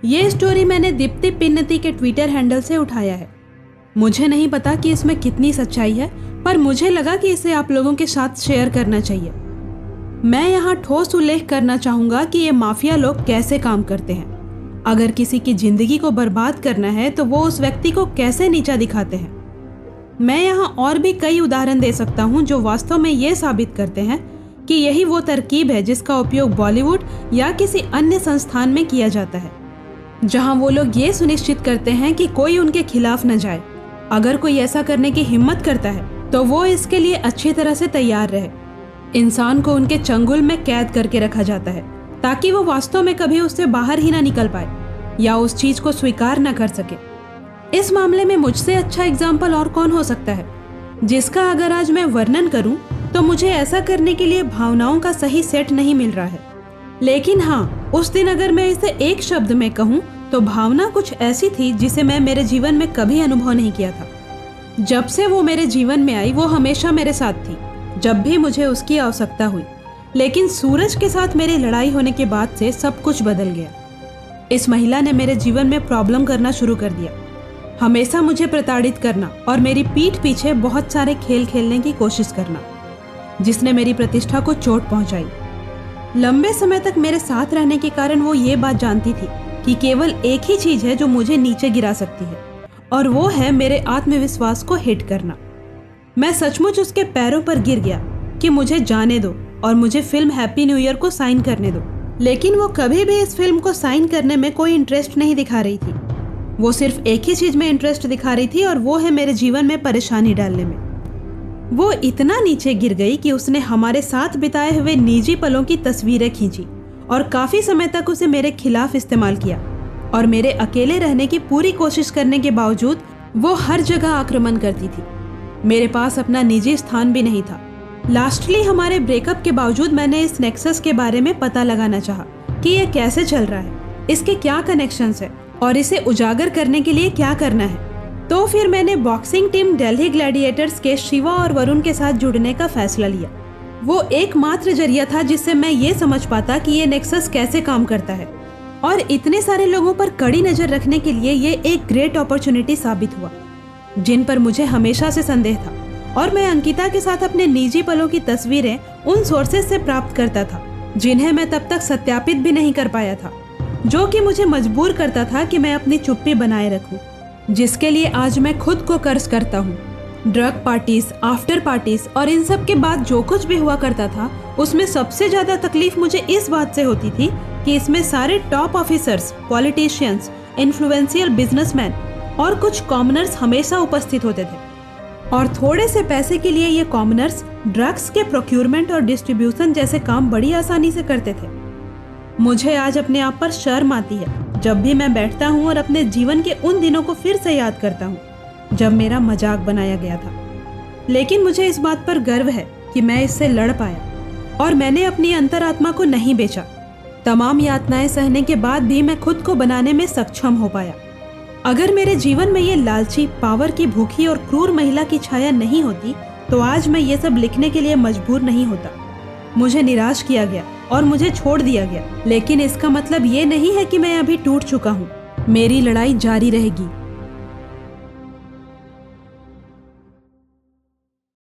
ये स्टोरी मैंने दीप्ति पिन्नती के ट्विटर हैंडल से उठाया है। मुझे नहीं पता कि इसमें कितनी सच्चाई है, पर मुझे लगा कि इसे आप लोगों के साथ शेयर करना चाहिए। मैं यहाँ ठोस उल्लेख करना चाहूँगा कि ये माफिया लोग कैसे काम करते हैं। अगर किसी की जिंदगी को बर्बाद करना है तो वो उस व्यक्ति को कैसे नीचा दिखाते हैं। मैं यहाँ और भी कई उदाहरण दे सकता हूँ जो वास्तव में ये साबित करते हैं कि यही वो तरकीब है जिसका उपयोग बॉलीवुड या किसी अन्य संस्थान में किया जाता है, जहाँ वो लोग ये सुनिश्चित करते हैं कि कोई उनके खिलाफ न जाए। अगर कोई ऐसा करने की हिम्मत करता है तो वो इसके लिए अच्छी तरह से तैयार रहे। इंसान को उनके चंगुल में कैद करके रखा जाता है ताकि वो वास्तव में कभी उससे बाहर ही ना निकल पाए या उस चीज को स्वीकार न कर सके। इस मामले में मुझसे अच्छा एग्जाम्पल और कौन हो सकता है, जिसका अगर आज मैं वर्णन करूं तो मुझे ऐसा करने के लिए भावनाओं का सही सेट नहीं मिल रहा है। लेकिन हाँ, उस दिन अगर मैं इसे एक शब्द में कहूं तो भावना कुछ ऐसी थी जिसे मैं मेरे जीवन में कभी अनुभव नहीं किया था। जब से वो मेरे जीवन में आई वो हमेशा मेरे साथ थी, जब भी मुझे उसकी आवश्यकता हुई। लेकिन सूरज के साथ मेरी लड़ाई होने के बाद से सब कुछ बदल गया। इस महिला ने मेरे जीवन में प्रॉब्लम करना शुरू कर दिया, हमेशा मुझे प्रताड़ित करना और मेरी पीठ पीछे बहुत सारे खेल खेलने की कोशिश करना, जिसने मेरी प्रतिष्ठा को चोट पहुंचाई। लंबे समय तक मेरे साथ रहने के कारण वो ये बात जानती थी कि केवल एक ही चीज है जो मुझे नीचे गिरा सकती है, और वो है मेरे आत्मविश्वास को हिट करना। मैं सचमुच उसके पैरों पर गिर गया कि मुझे जाने दो और मुझे फिल्म हैप्पी न्यू ईयर को साइन करने दो। लेकिन वो कभी भी इस फिल्म को साइन करने में कोई इंटरेस्ट नहीं दिखा रही थी। वो सिर्फ एक ही चीज में इंटरेस्ट दिखा रही थी, और वो है मेरे जीवन में परेशानी डालने में। वो इतना नीचे गिर गई कि उसने हमारे साथ बिताए हुए निजी पलों की तस्वीरें खींची और काफी समय तक उसे मेरे खिलाफ इस्तेमाल किया। और मेरे अकेले रहने की पूरी कोशिश करने के बावजूद वो हर जगह आक्रमण करती थी। मेरे पास अपना निजी स्थान भी नहीं था। लास्टली हमारे ब्रेकअप के बावजूद मैंने इस नेक्सस के बारे में पता लगाना चाहा कि ये कैसे चल रहा है, इसके क्या कनेक्शंस है और इसे उजागर करने के लिए क्या करना है। तो फिर मैंने बॉक्सिंग टीम दिल्ली ग्लैडिएटर्स के शिवा और वरुण के साथ जुड़ने का फैसला लिया। वो एकमात्र जरिया था जिससे मैं ये समझ पाता कि ये नेक्सस कैसे काम करता है, और इतने सारे लोगों पर कड़ी नजर रखने के लिए ये एक ग्रेट अपॉर्चुनिटी साबित हुआ, जिन पर मुझे हमेशा से संदेह था। और मैं अंकिता के साथ अपने निजी पलों की तस्वीरें उन सोर्सेज से प्राप्त करता था जिन्हें मैं तब तक सत्यापित भी नहीं कर पाया था, जो कि मुझे मजबूर करता था कि मैं अपनी चुप्पी बनाए रखूं, जिसके लिए आज मैं खुद को कर्ज करता हूँ। ड्रग पार्टीज, आफ्टर पार्टीज और इन सब के बाद जो कुछ भी हुआ करता था, उसमें सबसे ज्यादा तकलीफ मुझे इस बात से होती थी कि इसमें सारे top officers, politicians, influential businessman और कुछ कॉमनर्स हमेशा उपस्थित होते थे। और थोड़े से पैसे के लिए ये कॉमनर्स ड्रग्स के प्रोक्यूरमेंट और डिस्ट्रीब्यूशन जैसे काम बड़ी आसानी से करते थे। मुझे आज अपने आप पर शर्म आती है जब भी मैं बैठता हूँ और अपने जीवन के उन दिनों को फिर से याद करता हूँ जब मेरा मजाक बनाया गया था। लेकिन मुझे इस बात पर गर्व है कि मैं इससे लड़ पाया और मैंने अपनी अंतरात्मा को नहीं बेचा। तमाम यातनाएं सहने के बाद भी मैं खुद को बनाने में सक्षम हो पाया। अगर मेरे जीवन में ये लालची, पावर की भूखी और क्रूर महिला की छाया नहीं होती तो आज मैं ये सब लिखने के लिए मजबूर नहीं होता। मुझे निराश किया गया और मुझे छोड़ दिया गया, लेकिन इसका मतलब ये नहीं है कि मैं अभी टूट चुका हूँ। मेरी लड़ाई जारी रहेगी।